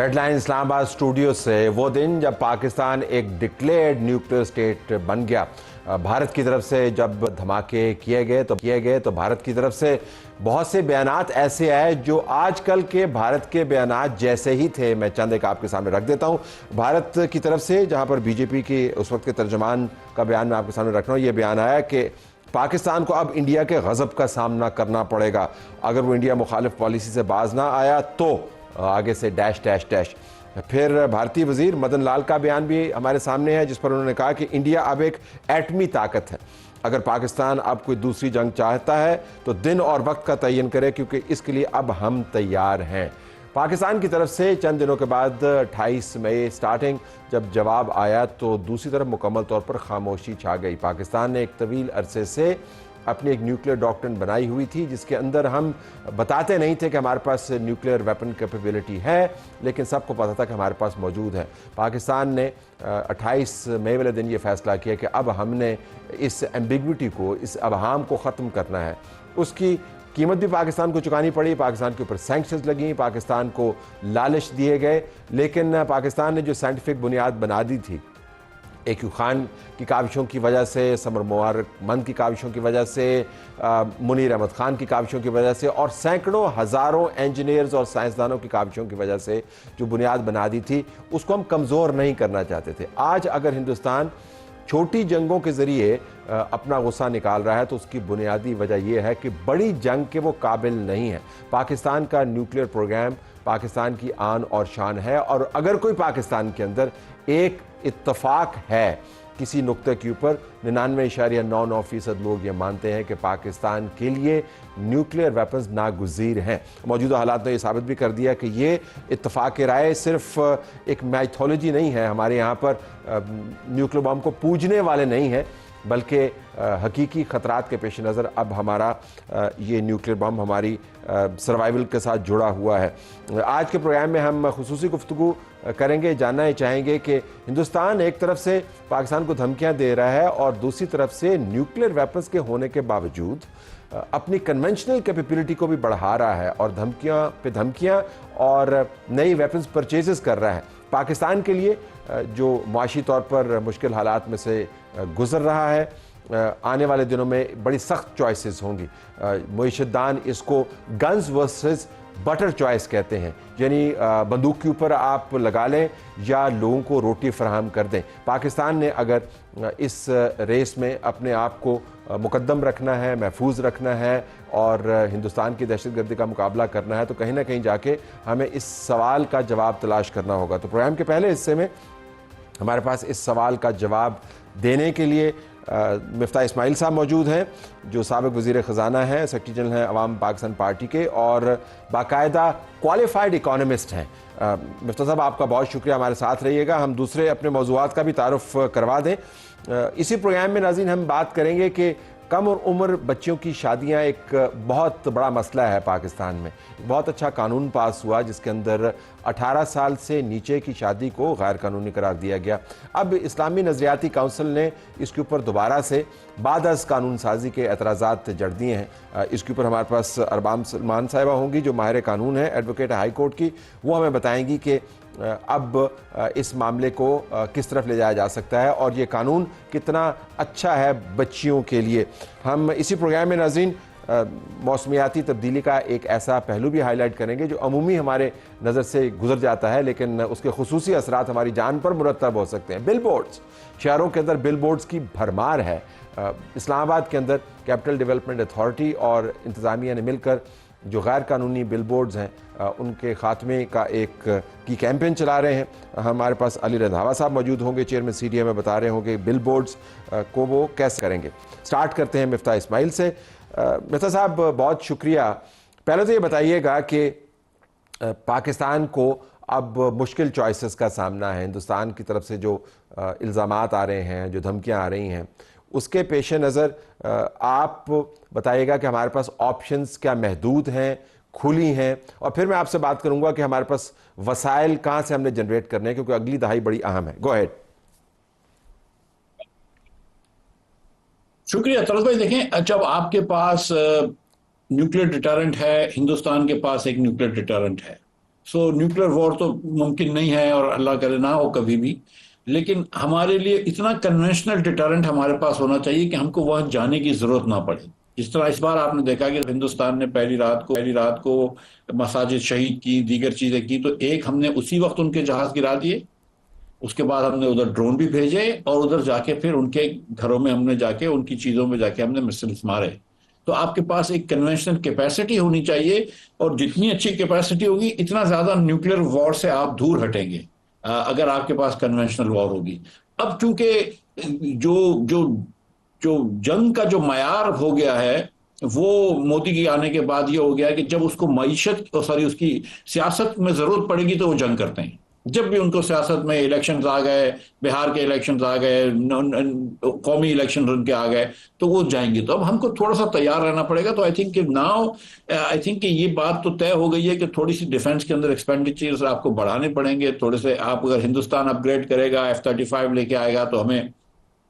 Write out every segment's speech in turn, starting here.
Red line Islamabad studio से वो दिन जब पाकिस्तान एक डिक्लेयर्ड न्यूक्लियर स्टेट बन गया। भारत की तरफ से जब धमाके किए गए तो भारत की तरफ से बहुत से बयानात ऐसे आए जो आजकल के भारत के बयानात जैसे ही थे। मैं चंद एक आपके सामने रख देता हूं। भारत की तरफ से जहां पर बीजेपी के उस वक्त के तर्जुमान का बयान मैं आपके सामने रख रहा हूं, यह बयान आया कि पाकिस्तान को अब इंडिया के गज़ब का सामना करना पड़ेगा। अगर वो इंडिया मुखालिफ पॉलिसी से बाज ना आया तो आगे से डैश डैश डैश। फिर भारतीय वजीर मदन लाल का बयान भी हमारे सामने है, जिस पर उन्होंने कहा कि इंडिया अब एक एटमी ताकत है। अगर पाकिस्तान अब कोई दूसरी जंग चाहता है तो दिन और वक्त का तयन करे, क्योंकि इसके लिए अब हम तैयार हैं। पाकिस्तान की तरफ से चंद दिनों के बाद 28 मई स्टार्टिंग जब जवाब आया तो दूसरी तरफ मुकम्मल तौर पर खामोशी छा गई। पाकिस्तान ने एक तवील अरसे से अपनी एक न्यूक्लियर डॉक्ट्रिन बनाई हुई थी, जिसके अंदर हम बताते नहीं थे कि हमारे पास न्यूक्लियर वेपन कैपेबिलिटी है, लेकिन सबको पता था कि हमारे पास मौजूद है। पाकिस्तान ने 28 मई वाले दिन ये फैसला किया कि अब हमने इस एम्बिग्विटी को, इस अबहाम को ख़त्म करना है। उसकी कीमत भी पाकिस्तान को चुकानी पड़ी। पाकिस्तान के ऊपर सैंक्शंस लगी, पाकिस्तान को लालच दिए गए, लेकिन पाकिस्तान ने जो साइंटिफिक बुनियाद बना दी थी, AQ खान की काविशों की वजह से, समर मुबारक मंद की काविशों की वजह से, मुनीर अहमद खान की काविशों की वजह से और सैकड़ों हज़ारों इंजीनियर्स और साइंसदानों की काविशों की वजह से जो बुनियाद बना दी थी, उसको हम कमज़ोर नहीं करना चाहते थे। आज अगर हिंदुस्तान छोटी जंगों के ज़रिए अपना गुस्सा निकाल रहा है तो उसकी बुनियादी वजह यह है कि बड़ी जंग के वो काबिल नहीं है। पाकिस्तान का न्यूक्लियर प्रोग्राम पाकिस्तान की आन और शान है, और अगर कोई पाकिस्तान के अंदर एक इत्तफाक है किसी नुक्ते के ऊपर, 99.99% लोग ये मानते हैं कि पाकिस्तान के लिए न्यूक्लियर वेपन्स नागुज़ीर हैं। मौजूदा हालात ने यह साबित भी कर दिया कि ये इत्तफाक राय सिर्फ एक मैथोलॉजी नहीं है। हमारे यहाँ पर न्यूक्लियर बम को पूजने वाले नहीं हैं, बल्कि हकीकी ख़तरात के पेश नज़र अब हमारा ये न्यूक्लियर बम हमारी सर्वाइवल के साथ जुड़ा हुआ है। आज के प्रोग्राम में हम खुसूसी गुफ्तगू करेंगे, जानना ही चाहेंगे कि हिंदुस्तान एक तरफ से पाकिस्तान को धमकियां दे रहा है और दूसरी तरफ से न्यूक्लियर वेपन्स के होने के बावजूद अपनी कन्वेंशनल कैपेबिलिटी को भी बढ़ा रहा है और धमकियां पे धमकियां और नई वेपन्स परचेजेस कर रहा है। पाकिस्तान के लिए जो माशी तौर पर मुश्किल हालात में से गुजर रहा है, आने वाले दिनों में बड़ी सख्त चॉइसेस होंगी। मुइशुद्दीन इसको गन्स वर्सेस बटर चॉइस कहते हैं, यानी बंदूक के ऊपर आप लगा लें या लोगों को रोटी फराहम कर दें। पाकिस्तान ने अगर इस रेस में अपने आप को मुकद्दम रखना है, महफूज रखना है और हिंदुस्तान की दहशतगर्दी का मुकाबला करना है, तो कहीं ना कहीं जाके हमें इस सवाल का जवाब तलाश करना होगा। तो प्रोग्राम के पहले हिस्से में हमारे पास इस सवाल का जवाब देने के लिए मिफ्ता इस्माइल साहब मौजूद हैं, जो साबिक वज़ीर ख़जाना हैं, सेक्रेटरी जनरल हैं अवाम पाकिस्तान पार्टी के और बाकायदा क्वालिफाइड इकोनॉमिस्ट हैं। मिफ्ता साहब, आपका बहुत शुक्रिया, हमारे साथ रहिएगा। हम दूसरे अपने मौज़ूआत का भी तारुफ करवा दें। इसी प्रोग्राम में नाज़रीन हम बात करेंगे कि कम उम्र बच्चियों की शादियां एक बहुत बड़ा मसला है पाकिस्तान में। बहुत अच्छा कानून पास हुआ जिसके अंदर 18 साल से नीचे की शादी को गैर कानूनी करार दिया गया। अब इस्लामी नज़रियाती काउंसिल ने इसके ऊपर दोबारा से बाद अज़ कानून साजी के एतराज़ात जड़ दिए हैं। इसके ऊपर हमारे पास अरबाम सलमान साहिबा होंगी, जो माहिर कानून है, एडवोकेट हाई कोर्ट की। वो हमें बताएंगी कि अब इस मामले को किस तरफ ले जाया जा सकता है और ये कानून कितना अच्छा है बच्चियों के लिए। हम इसी प्रोग्राम में नाज़रीन मौसमियाती तब्दीली का एक ऐसा पहलू भी हाईलाइट करेंगे जो अमूमी हमारे नज़र से गुजर जाता है, लेकिन उसके खुसूसी असरात हमारी जान पर मुरतब हो सकते हैं। बिल बोर्ड्स, शहरों के अंदर बिल बोर्ड्स की भरमार है। इस्लामाबाद के अंदर कैपिटल डेवलपमेंट अथॉरिटी और इंतज़ामिया ने मिलकर जो गैर कानूनी बिल बोर्ड्स हैं उनके ख़ात्मे का एक की कैंपेन चला रहे हैं। हमारे पास अली रंधावा साहब मौजूद होंगे, चेयरमैन CDA में, बता रहे होंगे बिल बोर्ड्स को वो कैसे करेंगे। स्टार्ट करते हैं मिफ्ता इस्माइल से। मिफ्ता साहब, बहुत शुक्रिया। पहले तो ये बताइएगा कि पाकिस्तान को अब मुश्किल चॉइसेस का सामना है। हिंदुस्तान की तरफ से जो इल्ज़ामात आ रहे हैं, जो धमकियाँ आ रही हैं, उसके पेश नज़र आप बताइएगा कि हमारे पास ऑप्शंस क्या महदूद हैं, खुली हैं, और फिर मैं आपसे बात करूंगा कि हमारे पास वसाइल कहाँ से हमने जनरेट करने हैं, क्योंकि अगली दहाई बड़ी अहम है। गो हेड। शुक्रिया तरस भाई। देखें, जब आपके पास न्यूक्लियर डिटरेंट है, हिंदुस्तान के पास एक न्यूक्लियर डिटरेंट है, सो न्यूक्लियर वॉर तो मुमकिन नहीं है और अल्लाह करे ना हो कभी भी। लेकिन हमारे लिए इतना कन्वेंशनल डिटरेंट हमारे पास होना चाहिए कि हमको वहां जाने की जरूरत ना पड़े। जिस तरह इस बार आपने देखा कि हिंदुस्तान ने पहली रात को मसाजिद शहीद की, दीगर चीजें की, तो एक हमने उसी वक्त उनके जहाज गिरा दिए। उसके बाद हमने उधर ड्रोन भी भेजे और उधर जाके फिर उनके घरों में हमने जाके उनकी चीजों में जाके हमने मिसाइल्स मारे। तो आपके पास एक कन्वेंशनल कैपेसिटी होनी चाहिए, और जितनी अच्छी कैपेसिटी होगी इतना ज्यादा न्यूक्लियर वॉर से आप दूर हटेंगे अगर आपके पास कन्वेंशनल वॉर होगी। अब चूंकि जो जो जो जंग का जो मयार हो गया है वो मोदी के आने के बाद ये हो गया है कि जब उसको मईशत सॉरी उसकी सियासत में जरूरत पड़ेगी तो वो जंग करते हैं। जब भी उनको सियासत में इलेक्शंस आ गए, बिहार के इलेक्शंस आ गए, कौमी इलेक्शन उनके आ गए, तो वो जाएंगे। तो अब हमको थोड़ा सा तैयार रहना पड़ेगा। तो I think now I think कि ये बात तो तय हो गई है कि थोड़ी सी डिफेंस के अंदर एक्सपेंडिचर्स आपको बढ़ाने पड़ेंगे थोड़े से। आप अगर हिंदुस्तान अपग्रेड करेगा, F-35 लेके आएगा, तो हमें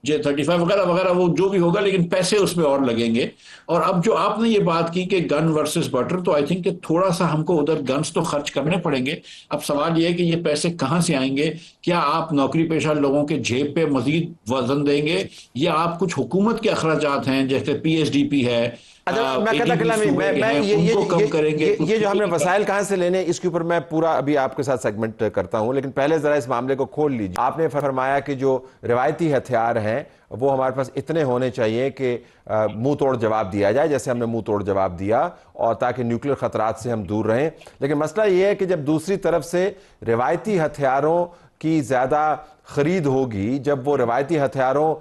J-35 वगैरह वगैरह वो जो भी होगा, लेकिन पैसे उसमें और लगेंगे। और अब जो आपने ये बात की कि गन वर्सेस बटर, तो आई थिंक कि थोड़ा सा हमको उधर गन्स तो खर्च करने पड़ेंगे। अब सवाल ये है कि ये पैसे कहाँ से आएंगे? क्या आप नौकरी पेशा लोगों के जेब पे मजीद वजन देंगे, या आप कुछ हुकूमत के अखराजात हैं जैसे PSDP है, अच्छा, मैं कहता ADB कलामी सूबे के मैं हैं, उनको कम करेंगे। ये जो हमने वसाइल कहां से लेने, इसके ऊपर मैं पूरा अभी आपके साथ सेगमेंट करता हूं, लेकिन पहले जरा इस मामले को खोल लीजिए। आपने फरमाया कि जो रिवायती हथियार हैं वो हमारे पास इतने होने चाहिए कि मुंह तोड़ जवाब दिया जाए, जैसे हमने मुंह तोड़ जवाब दिया, और ताकि न्यूक्लियर खतरात से हम दूर रहें। लेकिन मसला ये है कि जब दूसरी तरफ से रिवायती हथियारों की ज़्यादा ख़रीद होगी, जब वो रिवायती हथियारों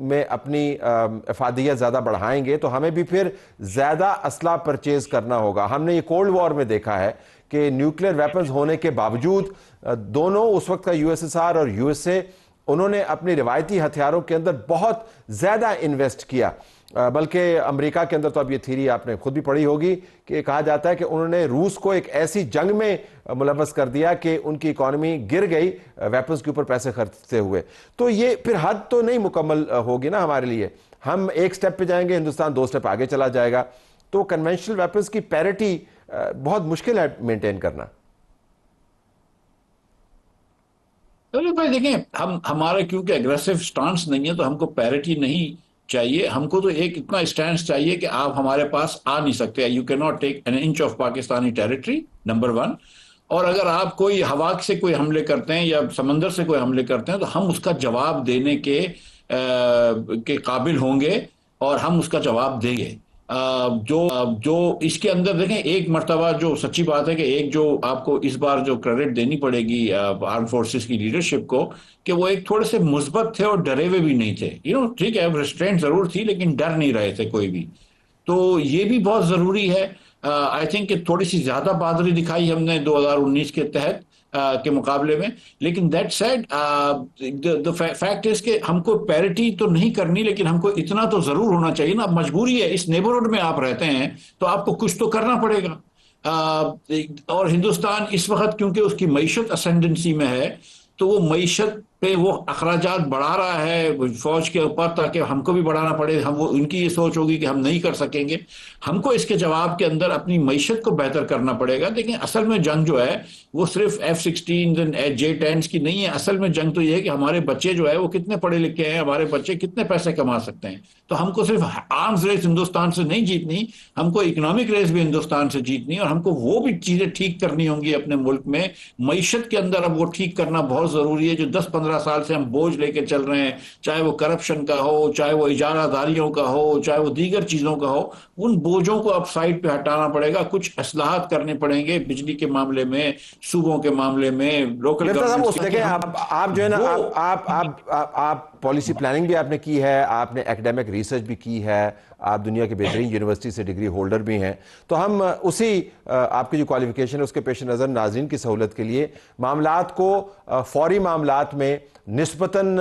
में अपनी अफादियत ज़्यादा बढ़ाएंगे, तो हमें भी फिर ज़्यादा असला परचेज़ करना होगा। हमने ये कोल्ड वॉर में देखा है कि न्यूक्लियर वेपन्स होने के बावजूद दोनों, उस वक्त का USSR और USA, उन्होंने अपनी रिवायती हथियारों के अंदर बहुत ज़्यादा इन्वेस्ट किया। बल्कि अमेरिका के अंदर तो अब ये थ्योरी आपने खुद भी पढ़ी होगी कि कहा जाता है कि उन्होंने रूस को एक ऐसी जंग में मुलव्वस कर दिया कि उनकी इकॉनमी गिर गई वेपन्स के ऊपर पैसे खर्चते हुए। तो ये फिर हद तो नहीं मुकम्मल होगी ना हमारे लिए। हम एक स्टेप पे जाएंगे, हिंदुस्तान 2 स्टेप आगे चला जाएगा। तो कन्वेंशनल वेपन्स की पैरिटी बहुत मुश्किल है मेंटेन करना। चलो भाई देखें, हमारा क्योंकि एग्रेसिव स्टांस नहीं है, तो हमको पैरिटी नहीं चाहिए। हमको तो एक इतना स्टैंस चाहिए कि आप हमारे पास आ नहीं सकते, you can not take an inch of Pakistani territory, number 1। और अगर आप कोई हवा से कोई हमले करते हैं या समंदर से कोई हमले करते हैं, तो हम उसका जवाब देने के काबिल होंगे, और हम उसका जवाब देंगे। जो इसके अंदर देखें, एक मर्तबा जो सच्ची बात है कि एक जो आपको इस बार जो क्रेडिट देनी पड़ेगी आर्म फोर्सेस की लीडरशिप को, कि वो एक थोड़े से मुस्बत थे और डरे हुए भी नहीं थे। ठीक है, रिस्ट्रेंट जरूर थी, लेकिन डर नहीं रहे थे कोई भी। तो ये भी बहुत जरूरी है। आई थिंक कि थोड़ी सी ज्यादा बहादुरी दिखाई हमने 2019 के तहत के मुकाबले में। लेकिन that said, the fact is कि हमको पैरिटी तो नहीं करनी, लेकिन हमको इतना तो जरूर होना चाहिए ना। अब मजबूरी है, इस नेबरहुड में आप रहते हैं तो आपको कुछ तो करना पड़ेगा। और हिंदुस्तान इस वक्त क्योंकि उसकी मईशत असेंडेंसी में है, तो वो मईशत पे वो अखराजात बढ़ा रहा है फौज के ऊपर, ताकि हमको भी बढ़ाना पड़े। हम वो उनकी ये सोच होगी कि हम नहीं कर सकेंगे। हमको इसके जवाब के अंदर अपनी मईशत को बेहतर करना पड़ेगा। लेकिन असल में जंग जो है वो सिर्फ F-16 J-10 की नहीं है। असल में जंग तो ये है कि हमारे बच्चे जो है वो कितने पढ़े लिखे हैं, हमारे बच्चे कितने पैसे कमा सकते हैं। तो हमको सिर्फ आर्म्स रेस हिंदुस्तान से नहीं जीतनी, हमको इकोनॉमिक रेस भी हिंदुस्तान से जीतनी, और हमको वो भी चीजें ठीक करनी होंगी अपने मुल्क में। मईशत के अंदर अब वो ठीक करना बहुत जरूरी है। जो 10-15 साल से हम बोझ लेके चल रहे हैं, चाहे वो करप्शन का हो, चाहे वो इजारादारियों का हो, चाहे वो दीगर चीजों का हो, उन बोझों को अब साइड पे हटाना पड़ेगा। कुछ असलाहत करने पड़ेंगे बिजली के मामले में, सूबों के मामले में, लोकल गवर्नमेंट। देखें, आप जो है ना, आप पॉलिसी प्लानिंग भी आपने की है, आपने एकेडमिक रिसर्च भी की है, आप दुनिया की बेहतरीन यूनिवर्सिटी से डिग्री होल्डर भी हैं। तो हम उसी आपकी जो क्वालिफिकेशन है उसके पेश नज़र नाज़रीन की सहूलत के लिए मामलात को फौरी मामलात में निस्बतन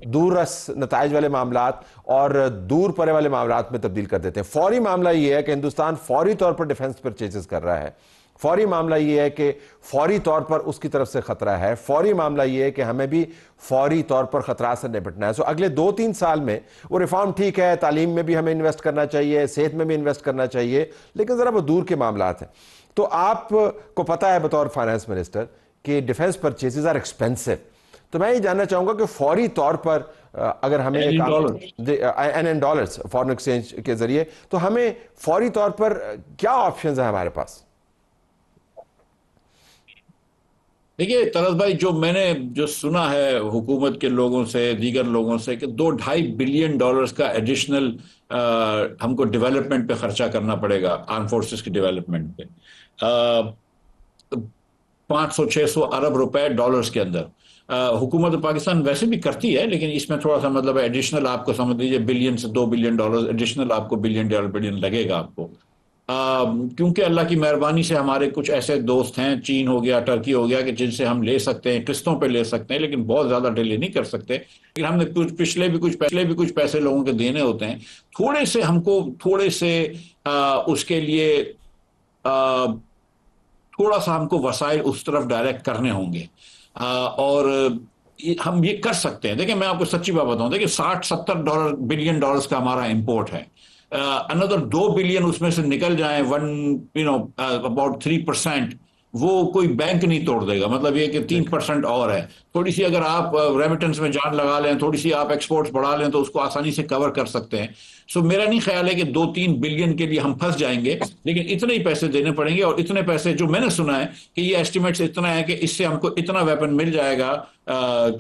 दूररस नताइज वाले मामलात और दूर परे वाले मामलात में तब्दील कर देते हैं। फौरी मामला ये है कि हिंदुस्तान फौरी तौर पर डिफेंस परचेजेस कर रहा है। फौरी मामला ये है कि फौरी तौर पर उसकी तरफ से खतरा है। फौरी मामला ये है कि हमें भी फौरी तौर पर खतरा से निपटना है। सो अगले 2-3 साल में वो रिफॉर्म ठीक है, तालीम में भी हमें इन्वेस्ट करना चाहिए, सेहत में भी इन्वेस्ट करना चाहिए, लेकिन ज़रा वो दूर के मामलात हैं। तो आपको पता है बतौर फाइनेंस मिनिस्टर कि डिफेंस परचेजेस आर एक्सपेंसिव, तो मैं ये जानना चाहूंगा कि फौरी तौर पर अगर हमें ये काम इन डॉलर्स फॉरेन एक्सचेंज के जरिए, तो हमें फौरी तौर पर क्या ऑप्शंस हैं हमारे पास? देखिए तरस भाई, जो सुना है हुकूमत के लोगों से, दीगर लोगों से, कि 2-2.5 बिलियन डॉलर्स का एडिशनल हमको डेवलपमेंट पे खर्चा करना पड़ेगा, आर्म फोर्सेस के डेवलपमेंट पे, 500-600 अरब रुपए डॉलर्स के अंदर। हुकूमत पाकिस्तान वैसे भी करती है, लेकिन इसमें थोड़ा सा मतलब एडिशनल आपको समझ लीजिए, बिलियन से 2 बिलियन डॉलर एडिशनल आपको बिलियन लगेगा आपको। क्योंकि अल्लाह की मेहरबानी से हमारे कुछ ऐसे दोस्त हैं, चीन हो गया, टर्की हो गया, कि जिनसे हम ले सकते हैं, किस्तों पे ले सकते हैं, लेकिन बहुत ज़्यादा डिले नहीं कर सकते। लेकिन हमने पिछले भी कुछ पैसे लोगों के देने होते हैं। थोड़े से उसके लिए थोड़ा सा हमको वसाइल उस तरफ डायरेक्ट करने होंगे, और हम ये कर सकते हैं। देखिए मैं आपको सच्ची बात बताऊं, देखिए 60-70 बिलियन डॉलर्स का हमारा इंपोर्ट है। अनदर 2 बिलियन उसमें से निकल जाए, अबाउट 3%, वो कोई बैंक नहीं तोड़ देगा। मतलब ये कि 3% और है, थोड़ी सी अगर आप रेमिटेंस में जान लगा लें, थोड़ी सी आप एक्सपोर्ट्स बढ़ा लें, तो उसको आसानी से कवर कर सकते हैं। सो मेरा नहीं ख्याल है कि 2-3 बिलियन के लिए हम फंस जाएंगे, लेकिन इतने ही पैसे देने पड़ेंगे। और इतने पैसे जो मैंने सुना है कि ये एस्टिमेट्स इतना है कि इससे हमको इतना वेपन मिल जाएगा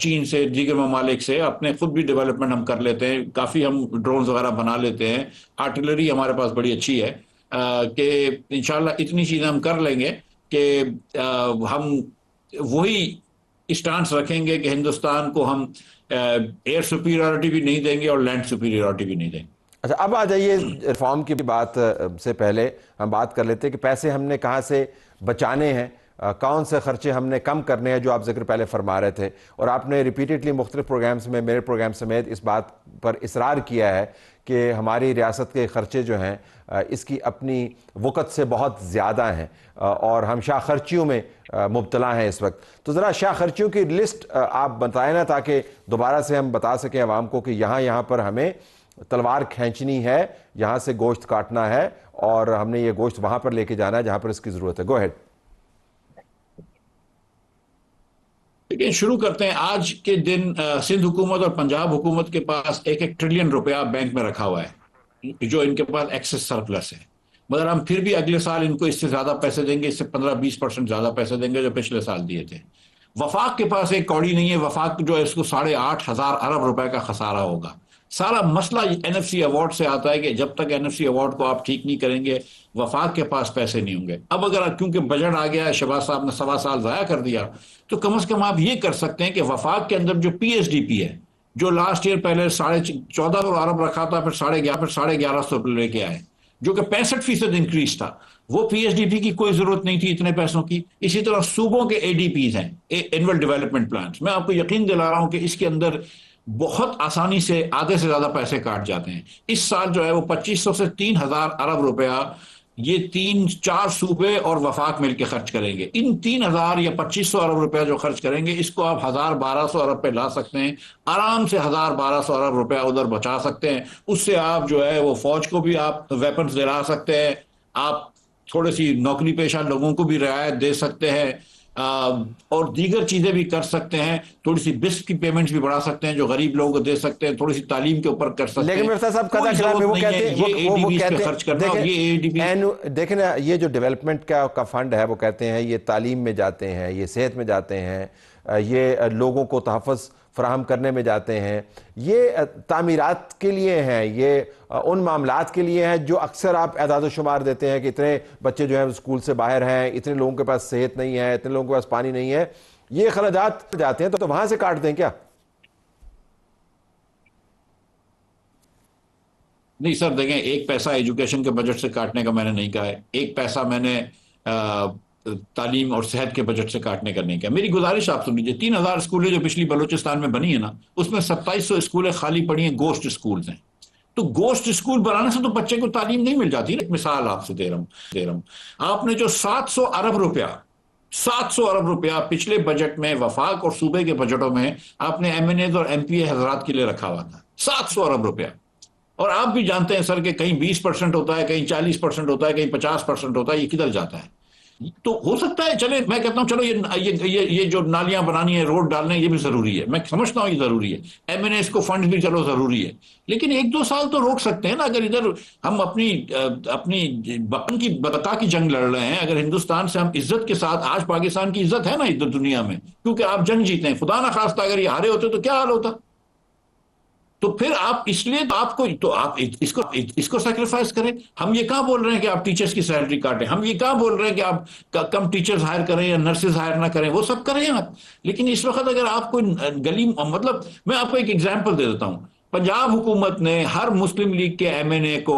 चीन से, दीगर ममालिक से। अपने खुद भी डेवलपमेंट हम कर लेते हैं, काफ़ी हम ड्रोन्स वगैरह बना लेते हैं, आर्टिलरी हमारे पास बड़ी अच्छी है, कि इंशाल्लाह इतनी चीज़ें हम कर लेंगे कि हम वही स्टांस रखेंगे कि हिंदुस्तान को हम एयर सुपीरियरिटी भी नहीं देंगे और लैंड सुपीरियरिटी भी नहीं देंगे। अच्छा, अब आ जाइए रिफॉर्म की बात से पहले हम बात कर लेते हैं कि पैसे हमने कहाँ से बचाने हैं, कौन से खर्चे हमने कम करने हैं, जो आप जिक्र पहले फरमा रहे थे। और आपने रिपीटेडली मुख्तलिफ प्रोग्राम्स में, मेरे प्रोग्राम समेत, इस बात पर इसरार किया है कि हमारी रियासत के खर्चे जो हैं इसकी अपनी वक़्त से बहुत ज़्यादा हैं, और हम शाह खर्चियों में मुब्तला हैं इस वक्त। तो ज़रा शाह खर्चियों की लिस्ट आप बताएं ना, ताकि दोबारा से हम बता सकें आवाम को कि यहाँ पर हमें तलवार खींचनी है, यहाँ से गोश्त काटना है, और हमने ये गोश्त वहाँ पर लेके जाना है जहाँ पर इसकी ज़रूरत है। गो हेड। लेकिन शुरू करते हैं। आज के दिन सिंध हुकूमत और पंजाब हुकूमत के पास 1-1 ट्रिलियन रुपया बैंक में रखा हुआ है, जो इनके पास एक्सेस सरप्लस है। मगर हम फिर भी अगले साल इनको इससे ज्यादा पैसे देंगे, इससे 15-20% ज्यादा पैसे देंगे जो पिछले साल दिए थे। वफाक के पास एक कौड़ी नहीं है। वफाक जो है, इसको 8,500 अरब रुपए का खसारा होगा। सारा मसला एनएफसी अवार्ड से आता है कि जब तक एनएफसी अवार्ड को आप ठीक नहीं करेंगे, वफाक के पास पैसे नहीं होंगे। अब अगर क्योंकि बजट आ गया है, शहबाज साहब ने 1.25 साल जाया कर दिया, तो कम से कम आप ये कर सकते हैं कि वफाक के अंदर जो पीएसडीपी है, जो लास्ट ईयर पहले 14.5 अरब रखा था, फिर 11.5 लेके आए, जो कि 65% इंक्रीज था, वो पीएसडीपी की कोई जरूरत नहीं थी इतने पैसों की। इसी तरह सूबों के एडीपीज हैं, एनुअल डेवलपमेंट प्लान, मैं आपको यकीन दिला रहा हूं कि इसके अंदर बहुत आसानी से आधे से ज्यादा पैसे काट जाते हैं। इस साल जो है वो 2500 से 3000 अरब रुपया ये 3-4 सूबे और वफाक मिलकर खर्च करेंगे। इन 3000 या 2500 अरब रुपया जो खर्च करेंगे, इसको आप 1000-1200 अरब पे ला सकते हैं आराम से। 1000-1200 अरब रुपया उधर बचा सकते हैं। उससे आप जो है वो फौज को भी आप वेपन्स दिला सकते हैं, आप थोड़ी सी नौकरी पेशा लोगों को भी रियायत दे सकते हैं, और दीगर चीजें भी कर सकते हैं। थोड़ी सी बिस्क की पेमेंट्स भी बढ़ा सकते हैं जो गरीब लोगों को दे सकते हैं, थोड़ी सी तालीम के ऊपर कर सकते हैं। लेकिन मिर्जा साहब देखें ना, ये जो डेवलपमेंट का फंड है, वो कहते हैं ये तालीम में जाते हैं, ये सेहत में जाते हैं, ये लोगों को तहफ़्फ़ुज़ फराहम करने में जाते हैं, ये तामीरात के लिए हैं, ये उन मामलात के लिए हैं जो अक्सर आप एदाद शुमार देते हैं कि इतने बच्चे जो हैं स्कूल से बाहर हैं, इतने लोगों के पास सेहत नहीं है, इतने लोगों के पास पानी नहीं है, ये खराजात जाते हैं। तो वहां से काट दें क्या? नहीं सर, देखें, एक पैसा एजुकेशन के बजट से काटने का मैंने नहीं कहा है, एक पैसा मैंने तालीम और सेहत के बजट से काटने का नहीं कहा। मेरी गुजारिश आप सुन लीजिए, 3000 स्कूलें जो पिछली बलूचिस्तान में बनी है ना, उसमें 2700 स्कूलें खाली पड़ी हैं, गोश्त स्कूल्स हैं। तो गोश्त स्कूल बनाने से तो बच्चे को तालीम नहीं मिल जाती। एक मिसाल आपसे दे रहा हूं। आपने जो 700 अरब रुपया पिछले बजट में वफाक और सूबे के बजटों में आपने एमएनएज और एमपीए हजरात के लिए रखा हुआ था, 700 अरब रुपया। और आप भी जानते हैं सर कि कहीं 20% होता है, कहीं 40% होता है, कहीं 50% होता है, ये किधर जाता है? तो हो सकता है, चले मैं कहता हूं चलो ये जो नालियां बनानी है, रोड डालने हैं, ये भी जरूरी है, मैं समझता हूं ये जरूरी है, एमएनएस को फंड भी चलो जरूरी है, लेकिन 1-2 साल तो रोक सकते हैं ना। अगर इधर हम अपनी वतन की बका की जंग लड़ रहे हैं, अगर हिंदुस्तान से हम इज्जत के साथ, आज पाकिस्तान की इज्जत है ना इधर दुनिया में, क्योंकि आप जंग जीते हैं, खुदा ना खास्ता अगर ये हारे होते तो क्या हाल होता। तो फिर आप इसलिए तो आपको तो आप इसको सेक्रीफाइस करें। हम ये कहां बोल रहे हैं कि आप टीचर्स की सैलरी काटें, हम ये कहां बोल रहे हैं कि आप कम टीचर्स हायर करें या नर्सेज हायर ना करें, वो सब करें आप। लेकिन इस वक्त अगर आप कोई गली, मतलब मैं आपको एक एग्जांपल दे देता हूं। पंजाब हुकूमत ने हर मुस्लिम लीग के एमएनए को,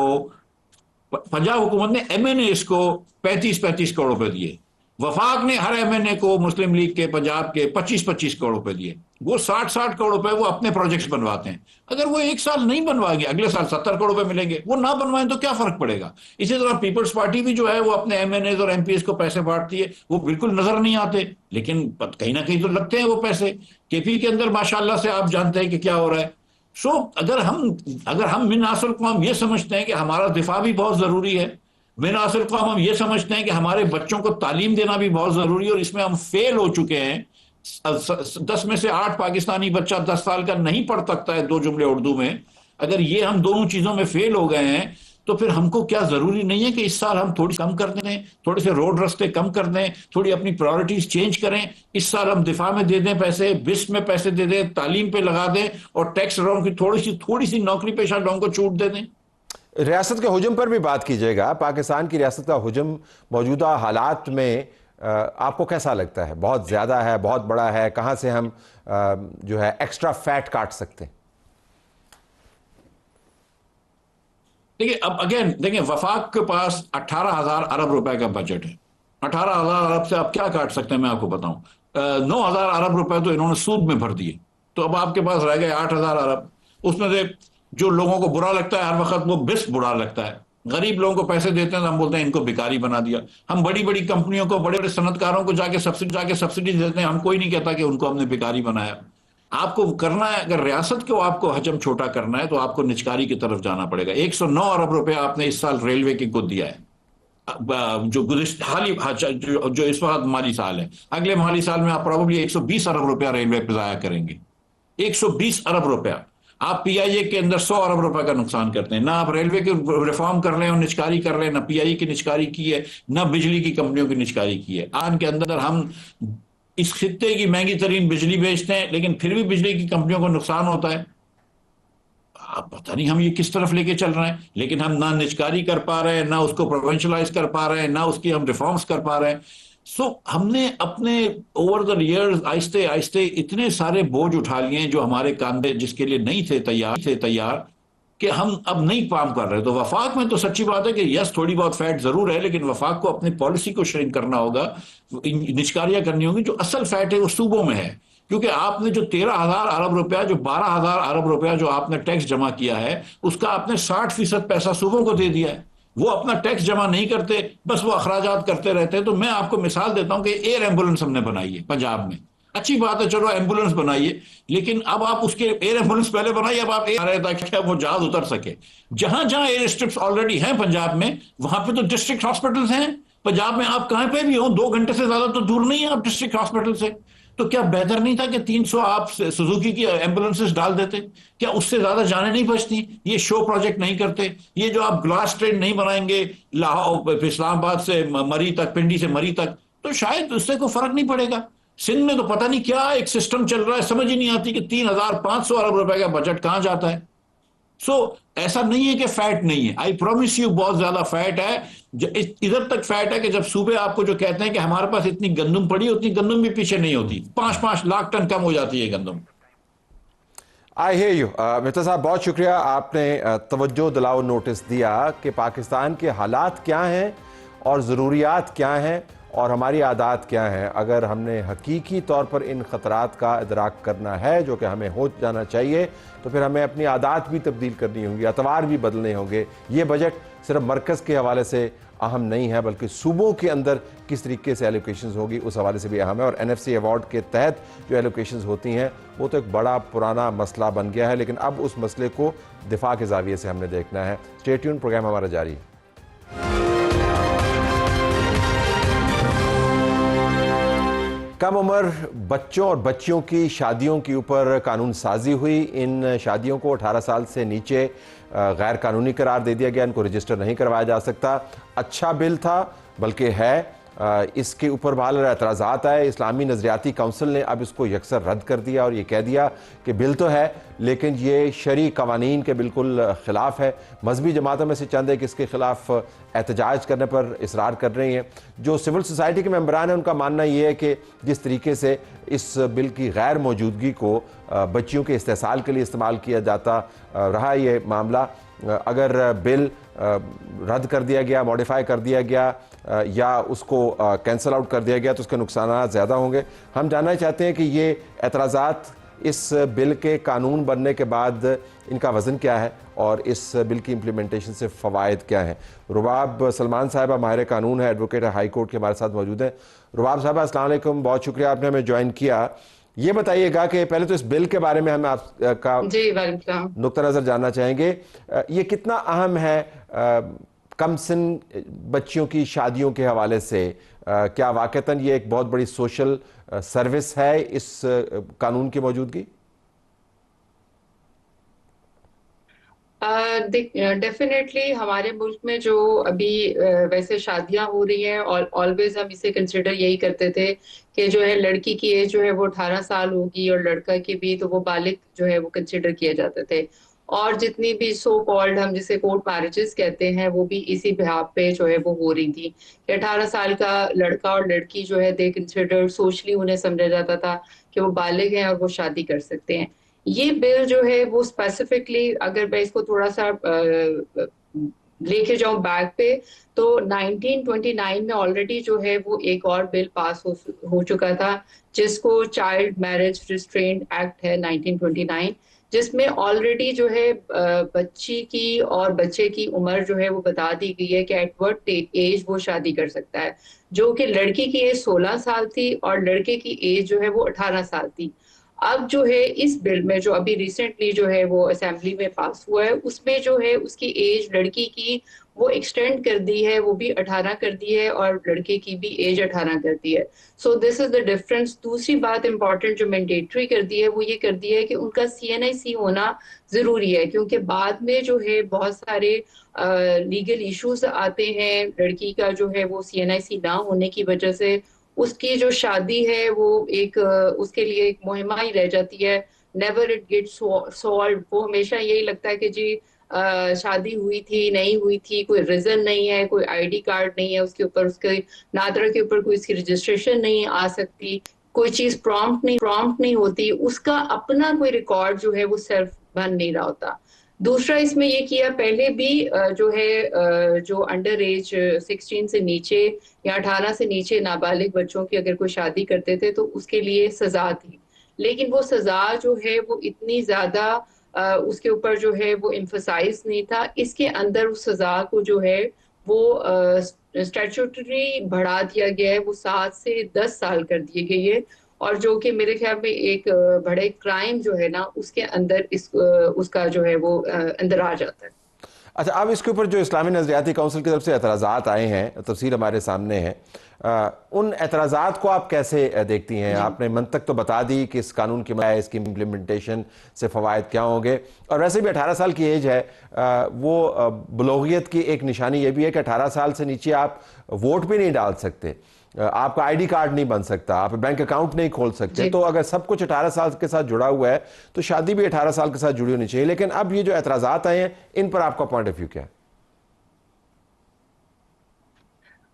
पंजाब हुकूमत ने एमएनएस को 35-35 करोड़ रुपए दिए। वफाक ने हर एमएनए को मुस्लिम लीग के पंजाब के 25-25 करोड़ रुपए दिए। वो 60-60 करोड़ रुपए वो अपने प्रोजेक्ट्स बनवाते हैं। अगर वो एक साल नहीं बनवाएंगे, अगले साल 70 करोड़ रुपए मिलेंगे, वो ना बनवाएं तो क्या फर्क पड़ेगा। इसी तरह पीपल्स पार्टी भी जो है वो अपने एमएनए और एमपीएस को पैसे बांटती है, वो बिल्कुल नजर नहीं आते, लेकिन कहीं ना कहीं तो लगते हैं वो पैसे। केपी के अंदर माशाल्लाह से आप जानते हैं कि क्या हो रहा है। सो अगर हम मिन हासिल को हम ये समझते हैं कि हमारा दिफा भी बहुत जरूरी है, मिन हासिल को हम ये समझते हैं कि हमारे बच्चों को तालीम देना भी बहुत जरूरी है, और इसमें हम फेल हो चुके हैं। 10 में से 8 पाकिस्तानी बच्चा 10 साल का नहीं पढ़ सकता है 2 जुमले उर्दू में। अगर ये हम दोनों चीजों में फेल हो गए हैं, तो फिर हमको क्या जरूरी नहीं है कि इस साल हम थोड़ी कम कर दें, थोड़े से रोड रास्ते कम कर दें, थोड़ी अपनी प्रायोरिटीज चेंज करें। इस साल हम दिफा में दे दें पैसे, बिस्ट में पैसे दे दें, तालीम पे लगा दें, और टैक्स लोगों की थोड़ी सी नौकरी पेशा लोगों को छूट दे दें। रियासत के हुजूम पर भी बात कीजिएगा। पाकिस्तान की रियासत का हुजूम मौजूदा हालात में आपको कैसा लगता है? बहुत ज़्यादा है, बहुत बड़ा है? कहाँ से हम जो है एक्स्ट्रा फैट काट सकते हैं? देखिए, अब अगेन देखिए, वफाक के पास 18,000 अरब रुपए का बजट है। 18,000 अरब से आप क्या काट सकते हैं मैं आपको बताऊं। 9,000 अरब रुपए तो इन्होंने सूद में भर दिए, तो अब आपके पास रह गए 8,000 अरब। उसमें से जो लोगों को बुरा लगता है हर वक्त, वो बिस बुरा लगता है। गरीब लोगों को पैसे देते हैं तो हम बोलते हैं इनको भिखारी बना दिया। हम बड़ी बड़ी कंपनियों को, बड़े बड़े सनतकारों को जाके सब्सिडी देते हैं, हम कोई नहीं कहता कि उनको हमने भिखारी बनाया। आपको करना है, अगर रियासत को आपको हजम छोटा करना है, तो आपको निचकारी की तरफ जाना पड़ेगा। 109 अरब रुपए आपने इस साल रेलवे की को दिया है, जो गुज़िश्ता हाल जो इस वक्त माली साल है। अगले माली साल में आप प्रॉब्लली 120 अरब रुपया रेलवे पे जाया करेंगे। 120 अरब रुपया। आप पीआईए के अंदर 100 अरब रुपए का नुकसान करते हैं। ना आप रेलवे की रिफॉर्म कर रहे हैं और निचकारी कर रहे हैं, ना पीआईए की निचकारी की है, ना बिजली की कंपनियों की निचकारी की है। आन के अंदर हम इस खित्ते की महंगी तरीन बिजली बेचते हैं, लेकिन फिर भी बिजली की कंपनियों को नुकसान होता है। आप पता नहीं हम ये किस तरफ लेके चल रहे हैं, लेकिन हम ना निचकारी कर पा रहे हैं, ना उसको प्रोविंशलाइज कर पा रहे हैं, ना उसकी हम रिफॉर्म्स कर पा रहे हैं। हमने अपने ओवर द इयर्स आहिस्ते आहिस्ते इतने सारे बोझ उठा लिए जो हमारे कांधे जिसके लिए नहीं थे तैयार, कि हम अब नहीं काम कर रहे। तो वफाक में तो सच्ची बात है कि यस थोड़ी बहुत फैट जरूर है, लेकिन वफाक को अपनी पॉलिसी को श्रिंक करना होगा, निचकारियां करनी होगी। जो असल फैट है वो सूबों में है, क्योंकि आपने जो 13,000 अरब रुपया, जो 12,000 अरब रुपया जो आपने टैक्स जमा किया है, उसका आपने 60% पैसा सूबों को दे दिया है। वो अपना टैक्स जमा नहीं करते, बस वो अखराजात करते रहते हैं। तो मैं आपको मिसाल देता हूं कि एयर एम्बुलेंस हमने बनाई है पंजाब में, अच्छी बात है, चलो एम्बुलेंस बनाइए, लेकिन अब आप उसके एयर एम्बुलेंस पहले बनाइए, अब आप एयर ताकि वो जहाज उतर सके। जहां जहां एयर स्ट्रिप्स ऑलरेडी हैं पंजाब में, वहां पे तो डिस्ट्रिक्ट हॉस्पिटल्स हैं। पंजाब में आप कहां पे भी हो, 2 घंटे से ज्यादा तो दूर नहीं है आप डिस्ट्रिक्ट हॉस्पिटल से। तो क्या बेहतर नहीं था कि 300 आप सुजुकी की एम्बुलेंसेस डाल देते? क्या उससे ज्यादा जाने नहीं बचती? ये शो प्रोजेक्ट नहीं करते? ये जो आप ग्लास ट्रेन नहीं बनाएंगे लाहौर इस्लामाबाद से मरी तक, पिंडी से मरी तक, तो शायद उससे कोई फर्क नहीं पड़ेगा। सिंध में तो पता नहीं क्या एक सिस्टम चल रहा है, समझ ही नहीं आती कि 3,500 अरब रुपए का बजट कहां जाता है। ऐसा नहीं है कि फैट नहीं है, आई प्रॉमिस यू बहुत ज्यादा फैट है। इधर तक फैट है कि जब सूबे आपको जो कहते हैं कि हमारे पास इतनी गंदम पड़ी, उतनी गंदम भी पीछे नहीं होती, 5-5 लाख टन कम हो जाती है गंदम। आई हेयर यू मिफ्ता साहब, बहुत शुक्रिया, आपने तवज्जो दिलाओ नोटिस दिया कि पाकिस्तान के हालात क्या हैं और ज़रूरियात क्या हैं और हमारी आदात क्या हैं। अगर हमने हकीकी तौर पर इन ख़तरात का इदराक करना है, जो कि हमें हो जाना चाहिए, तो फिर हमें अपनी आदात भी तब्दील करनी होंगी, अतवार भी बदलने होंगे। ये बजट सिर्फ मरकज़ के हवाले से अहम नहीं है, बल्कि सूबों के अंदर किस तरीके से एलोकेशंस होगी उस हवाले से भी अहम है। और NFC अवार्ड के तहत जो एलोकेशंस होती हैं वो तो एक बड़ा पुराना मसला बन गया है, लेकिन अब उस मसले को दिफा के ज़ाविये से हमने देखना है। स्टे ट्यून, प्रोग्राम हमारा जारी है। कम उम्र बच्चों और बच्चियों की शादियों के ऊपर कानून साजी हुई। इन शादियों को 18 साल से नीचे गैर कानूनी करार दे दिया गया, इनको रजिस्टर नहीं करवाया जा सकता। अच्छा बिल था, बल्कि है। इसके ऊपर बहरहाल एतराज़ात आए। इस्लामी नज़रियाती काउंसिल ने अब इसको यकसर रद्द कर दिया और ये कह दिया कि बिल तो है लेकिन ये शरई कवानीन के बिल्कुल ख़िलाफ़ है। मजहबी जमातों में से चंद एक इसके ख़िलाफ़ एहतजाज करने पर इसरार कर रही हैं। जो सिविल सोसाइटी के मेंबरान हैं उनका मानना ये है कि जिस तरीके से इस बिल की गैर मौजूदगी को बच्चियों के इस्तेसाल के लिए इस्तेमाल किया जाता रहा ये मामला, अगर बिल रद्द कर दिया गया, मॉडिफाई कर दिया गया या उसको कैंसिल आउट कर दिया गया तो उसके नुकसान ज़्यादा होंगे। हम जानना चाहते हैं कि ये एतराज़ात इस बिल के कानून बनने के बाद इनका वज़न क्या है और इस बिल की इम्प्लीमेंटेशन से फ़वाइद क्या हैं। रुबाब सलमान साहिबा माहिर कानून है, एडवोकेट है, हाई कोर्ट के हमारे साथ मौजूद हैं। रुबाब साहबा अस्सलाम वालेकुम, बहुत शुक्रिया आपने हमें ज्वाइन किया। ये बताइएगा कि पहले तो इस बिल के बारे में हम आपका नुक्ता नज़र जानना चाहेंगे। ये कितना अहम है कम सिन बच्चियों की शादियों के हवाले से? क्या वाकईतन ये एक बहुत बड़ी सोशल सर्विस है इस कानून की मौजूदगी? डेफिनेटली हमारे मुल्क में जो अभी वैसे शादियां हो रही हैं और ऑलवेज हम इसे कंसिडर यही करते थे कि जो है लड़की की एज जो है वो 18 साल होगी और लड़का की भी, तो वो बालिग जो है वो कंसिडर किए जाते थे। और जितनी भी सो कॉल्ड हम जिसे कोर्ट मैरिजेस कहते हैं वो भी इसी बिहाफ पे जो है वो हो रही थी कि 18 साल का लड़का और लड़की जो है दे कंसिडर सोशली उन्हें समझा जाता था कि वो बालिग हैं और वो शादी कर सकते हैं। ये बिल जो है वो स्पेसिफिकली अगर मैं इसको थोड़ा सा लेके जाऊं बैक पे, तो 1929 में ऑलरेडी जो है वो एक और बिल पास हो चुका था जिसको चाइल्ड मैरिज रिस्ट्रेंट एक्ट है 1929, जिसमें ऑलरेडी जो है बच्ची की और बच्चे की उम्र जो है वो बता दी गई है कि एट व्हाट एज वो शादी कर सकता है, जो कि लड़की की एज 16 साल थी और लड़के की एज जो है वो 18 साल थी। अब जो है इस बिल में जो अभी रिसेंटली जो है वो असेंबली में पास हुआ है उसमें जो है उसकी एज लड़की की वो एक्सटेंड कर दी है, वो भी 18 कर दी है और लड़के की भी एज 18 कर दी है। So this is the difference. दूसरी बात इंपॉर्टेंट जो मैंडेटरी कर दी है वो ये कर दी है कि उनका CNIC होना जरूरी है, क्योंकि बाद में जो है बहुत सारे लीगल इश्यूज आते हैं लड़की का जो है वो CNIC ना होने की वजह से उसकी जो शादी है वो एक उसके लिए एक मुहिमा ही रह जाती है। Never it get solve. वो हमेशा यही लगता है कि जी शादी हुई थी नहीं हुई थी, कोई रीजन नहीं है, कोई ID कार्ड नहीं है उसके ऊपर, उसके नादरा के ऊपर कोई इसकी रजिस्ट्रेशन नहीं आ सकती, कोई चीज प्रॉम्प्ट नहीं होती, उसका अपना कोई रिकॉर्ड जो है वो सेल्फ बन नहीं रहा होता। दूसरा इसमें ये किया पहले भी जो है जो अंडर एज 16 से नीचे या 18 से नीचे नाबालिग बच्चों की अगर कोई शादी करते थे तो उसके लिए सजा थी, लेकिन वो सजा जो है वो इतनी ज्यादा उसके ऊपर जो है वो एम्फसाइज नहीं था। इसके अंदर उस सजा को जो है वो स्टैट्यूटरी बढ़ा दिया गया है, वो 7 से 10 साल कर दिए गई है, और जो कि मेरे ख्याल में एक बड़े क्राइम जो है ना उसके अंदर उसका जो है वो अंदर आ जाता है। अच्छा, अब इसके ऊपर जो इस्लामी नज़रियाती काउंसिल की तरफ से एतराज़ात आए हैं, तफसील हमारे सामने है, उन एतराज़ात को आप कैसे देखती हैं? आपने मंतक तो बता दी कि इस कानून की इसकी इम्प्लीमेंटेशन से फ़वाइद क्या होंगे, और वैसे भी 18 साल की एज है, वो बलोगियत की एक निशानी ये भी है कि 18 साल से नीचे आप वोट भी नहीं डाल सकते, आपका ID कार्ड नहीं बन सकता, आप बैंक अकाउंट नहीं खोल सकते। तो अगर सब कुछ 18 साल के साथ जुड़ा हुआ है तो शादी भी 18 साल के साथ जुड़ी होनी चाहिए। लेकिन अब ये जो एतराज़ात आए हैं इन पर आपका पॉइंट ऑफ व्यू क्या है?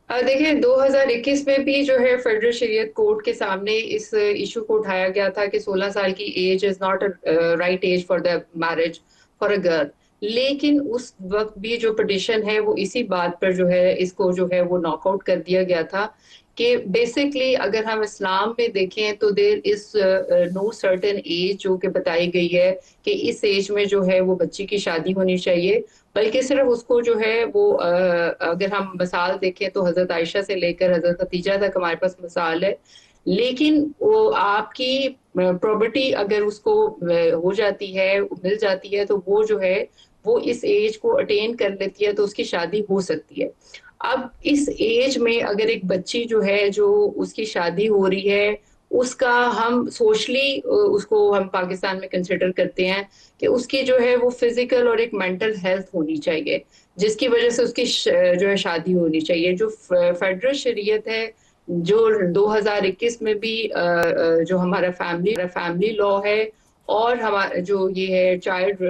देखिए 2021 में भी जो है फेडरल शरीयत कोर्ट के सामने इस इशू को उठाया गया था कि 16 साल की age is not right age for the marriage for a girl, लेकिन उस वक्त भी जो पिटिशन है वो इसी बात पर जो है इसको जो है वो नॉकआउट कर दिया गया था कि बेसिकली अगर हम इस्लाम में देखें तो there is no certain age जो कि बताई गई है कि इस एज में जो है वो बच्ची की शादी होनी चाहिए, बल्कि सिर्फ उसको जो है वो अगर हम मिसाल देखें तो हजरत आयशा से लेकर हजरत खतीजा तक हमारे पास मिसाल है, लेकिन वो आपकी प्रॉपर्टी अगर उसको हो जाती है मिल जाती है तो वो जो है वो इस एज को अटेन कर लेती है तो उसकी शादी हो सकती है। अब इस एज में अगर एक बच्ची जो है जो उसकी शादी हो रही है उसका हम सोशली उसको हम पाकिस्तान में कंसिडर करते हैं कि उसकी जो है वो फिजिकल और एक मेंटल हेल्थ होनी चाहिए, जिसकी वजह से उसकी जो है शादी होनी चाहिए। जो फेडरल शरीयत है, जो 2021 में भी जो हमारा फैमिली लॉ है, और हमारा जो ये है चाइल्ड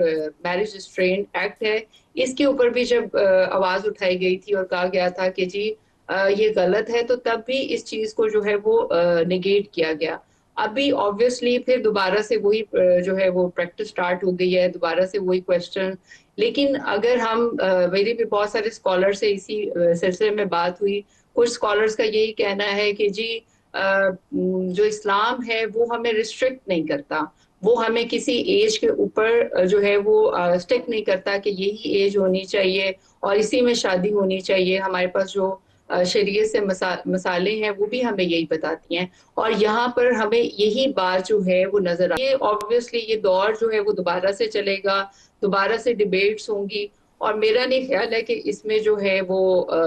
मैरिज रिस्ट्रेंट एक्ट है, इसके ऊपर भी जब आवाज उठाई गई थी और कहा गया था कि जी ये गलत है, तो तब भी इस चीज को जो है वो निगेट किया गया। अभी ऑब्वियसली फिर दोबारा से वही जो है वो प्रैक्टिस स्टार्ट हो गई है, दोबारा से वही क्वेश्चन। लेकिन अगर हम मेरी भी बहुत सारे स्कॉलर से इसी सिलसिले में बात हुई, कुछ स्कॉलर्स का यही कहना है कि जी जो इस्लाम है वो हमें रिस्ट्रिक्ट नहीं करता, वो हमें किसी एज के ऊपर जो है वो स्टिक नहीं करता कि यही एज होनी चाहिए और इसी में शादी होनी चाहिए। हमारे पास जो शरीयत से मसाले हैं वो भी हमें यही बताती हैं, और यहाँ पर हमें यही बात जो है वो नजर आ, ये ऑब्वियसली ये दौर जो है वो दोबारा से चलेगा, दोबारा से डिबेट्स होंगी, और मेरा नहीं ख्याल है कि इसमें जो है वो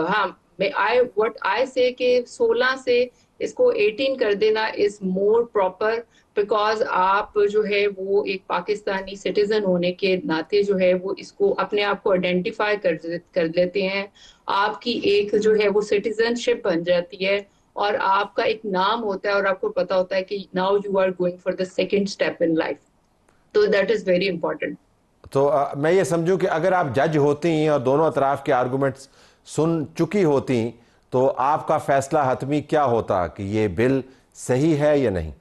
हाँ, व्हाट आई से कि 16 से इसको 18 कर देना इज मोर प्रॉपर, बिकॉज आप जो है वो एक पाकिस्तानी सिटीजन होने के नाते जो है वो इसको अपने आप को आइडेंटिफाई कर लेते हैं। आपकी एक जो है वो सिटीजनशिप बन जाती है, और आपका एक नाम होता है, और आपको पता होता है कि now you are going for the second step in life. तो दैट इज वेरी इंपॉर्टेंट। तो मैं ये समझूं कि अगर आप जज होती और दोनों अतराफ के आर्गुमेंट्स सुन चुकी होती तो आपका फैसला हतमी क्या होता कि ये बिल सही है या नहीं?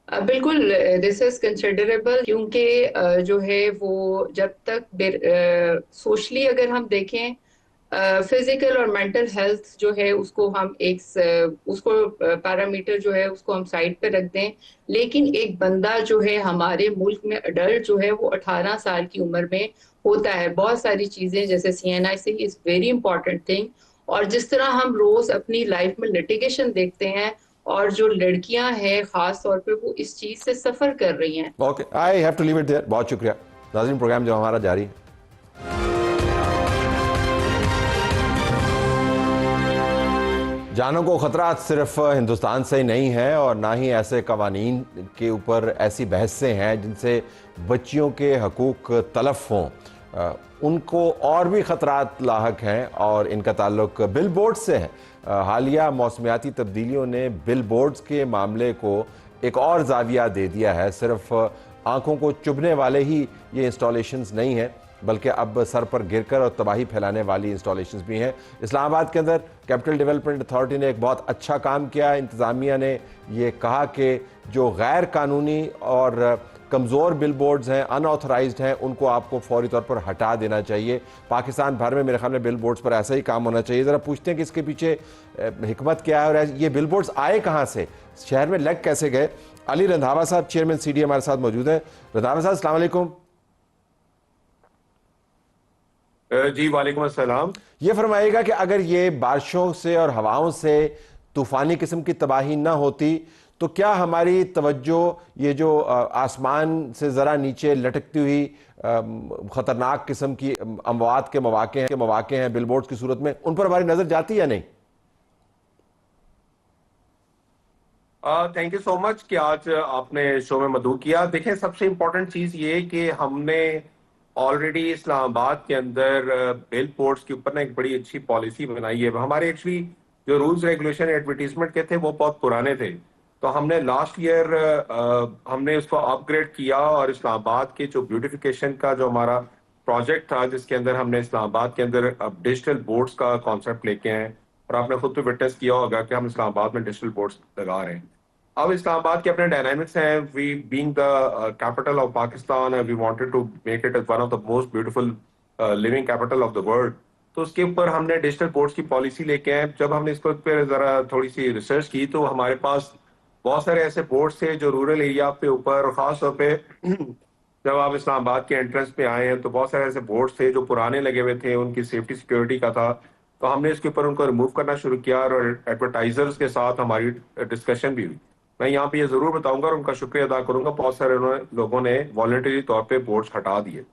बिल्कुल, दिस इज कंसिडरेबल, क्योंकि जो है वो जब तक सोशली अगर हम देखें, फिजिकल और मेंटल हेल्थ जो है उसको हम उसको पैरामीटर जो है उसको हम साइड पे रख दें, लेकिन एक बंदा जो है हमारे मुल्क में अडल्ट जो है वो 18 साल की उम्र में होता है। बहुत सारी चीजें जैसे CNIC is very important thing, और जिस तरह हम रोज अपनी लाइफ में लिटिगेशन देखते हैं, और जो लड़कियां हैं खास तौर पे वो इस चीज से सफर कर रही हैं। Okay, I have to leave it there. बहुत शुक्रिया नाज़रीन, प्रोग्राम जो हमारा जारी है। जानों को खतरा सिर्फ हिंदुस्तान से ही नहीं है, और ना ही ऐसे कवानीन के ऊपर ऐसी बहसें हैं जिनसे बच्चियों के हकूक तलफ हों, उनको और भी खतरात लाहक हैं, और इनका ताल्लुक बिल बोर्ड से है। हालिया मौसमियाती तब्दीलियों ने बिल बोर्ड्स के मामले को एक और जाविया दे दिया है। सिर्फ आंखों को चुभने वाले ही ये इंस्टॉलेशंस नहीं हैं, बल्कि अब सर पर गिरकर और तबाही फैलाने वाली इंस्टॉलेशंस भी हैं। इस्लामाबाद के अंदर कैपिटल डेवलपमेंट अथॉरिटी ने एक बहुत अच्छा काम किया। इंतज़ामिया ने ये कहा कि जो गैर कानूनी और कमज़ोर बिल बोर्ड्स हैं, अनऑथराइज्ड हैं, उनको आपको फौरी तौर पर हटा देना चाहिए। पाकिस्तान भर में मेरे ख्याल में बिल बोर्ड्स पर ऐसा ही काम होना चाहिए। ज़रा पूछते हैं कि इसके पीछे हिकमत क्या है, और ये बिल बोर्ड्स आए कहाँ से, शहर में लग कैसे गए। अली रंधावा साहब, चेयरमैन CD हमारे साथ मौजूद हैं। रंधावा साहब, अस्सलाम वालेकुम। जी वालेकुम अस्सलाम। ये फरमाइएगा कि अगर ये बारिशों से और हवाओं से तूफ़ानी किस्म की तबाही ना होती तो क्या हमारी तवज्जो ये जो आसमान से ज़रा नीचे लटकती हुई ख़तरनाक किस्म की अमवात के मौक़े हैं बिलबोर्ड्स की सूरत में, उन पर हमारी नज़र जाती या नहीं? थैंक यू सो मच कि आज आपने शो में मदऊ किया। देखें, सबसे इम्पोर्टेंट चीज़ ये कि हमने ऑलरेडी इस्लामाबाद के अंदर बिल बोर्ड्स के ऊपर ना एक बड़ी अच्छी पॉलिसी बनाई है। हमारे एक्चुअली जो रूल्स रेगुलेशन एडवर्टीजमेंट के थे वो बहुत पुराने थे, तो हमने लास्ट ईयर हमने उसको अपग्रेड किया, और इस्लामाबाद के जो ब्यूटिफिकेशन का जो हमारा प्रोजेक्ट था, जिसके अंदर हमने इस्लामाबाद के अंदर अब डिजिटल बोर्ड्स का कॉन्सेप्ट लेके हैं, और आपने खुद तो विटनेस किया होगा कि हम इस्लामाबाद में डिजिटल बोर्ड्स लगा रहे हैं। अब इस्लामाबाद के अपने डायनामिक्स हैं। We being the capital of Pakistan, we wanted to make it one of the most beautiful living capital of the world. तो उसके ऊपर हमने डिजिटल बोर्ड्स की पॉलिसी लेके आए। जब हमने इसको ऊपर जरा थोड़ी सी रिसर्च की तो हमारे पास बहुत सारे ऐसे बोर्ड्स थे जो रूरल एरिया पे ऊपर, खास तौर पे जब आप इस्लामाबाद के एंट्रेंस पे आए हैं तो बहुत सारे ऐसे बोर्ड्स थे जो पुराने लगे हुए थे, उनकी सेफ्टी सिक्योरिटी का था। तो हमने इसके ऊपर उनको रिमूव करना शुरू किया, और एडवर्टाइजर्स के साथ हमारी डिस्कशन भी हुई। मैं यहाँ पे ये जरूर बताऊंगा और उनका शुक्रिया अदा करूंगा, बहुत सारे लोगों ने वॉलंटरी तौर पे बोर्ड्स हटा दिए।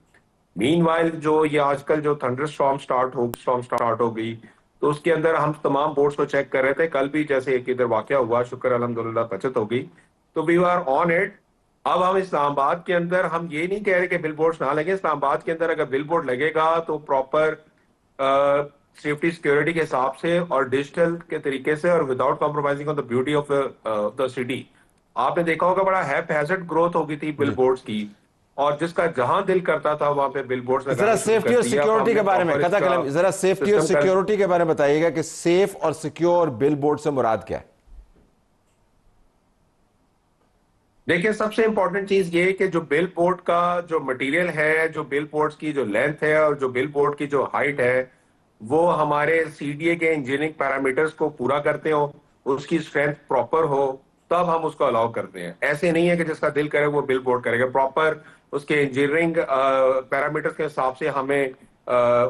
मीनवाइल जो ये आजकल जो थंडर स्टॉर्म स्टार्ट हो गई, तो उसके अंदर हम तमाम बोर्ड्स को चेक कर रहे थे। कल भी जैसे एक इधर वाकया हुआ, शुक्र अल्हम्दुलिल्लाह बचत हो गई, तो वी आर ऑन इट। अब हम इस्लामाबाद के अंदर हम ये नहीं कह रहे कि बिल बोर्ड ना लगे। इस्लामाबाद के अंदर अगर बिल बोर्ड लगेगा तो प्रॉपर सेफ्टी सिक्योरिटी के हिसाब से और डिजिटल के तरीके से और without compromising on the beauty of the city. आपने देखा होगा बड़ा हैज़ार्ड ग्रोथ हो गई थी बिल बोर्ड्स की, और जिसका जहां दिल करता था वहां पे बिल बोर्ड्स जरा सेफ्टी और सिक्योरिटी के बारे में कथा कलम, जरा सेफ्टी और सिक्योरिटी के बारे में बताइएगा कि सेफ और सिक्योर बिल बोर्ड से मुराद क्या है? देखिए, सबसे इंपॉर्टेंट चीज ये है कि जो बिल बोर्ड का जो मटेरियल है, जो बिल बोर्ड की जो लेंथ है और जो बिल बोर्ड की जो हाइट है, वो हमारे सीडीए के इंजीनियरिंग पैरामीटर्स को पूरा करते हो, उसकी स्ट्रेंथ प्रॉपर हो, तब हम उसको अलाउ करते हैं। ऐसे नहीं है कि जिसका दिल करे वो बिल बोर्ड करेगा। प्रॉपर उसके इंजीनियरिंग पैरामीटर्स के हिसाब से हमें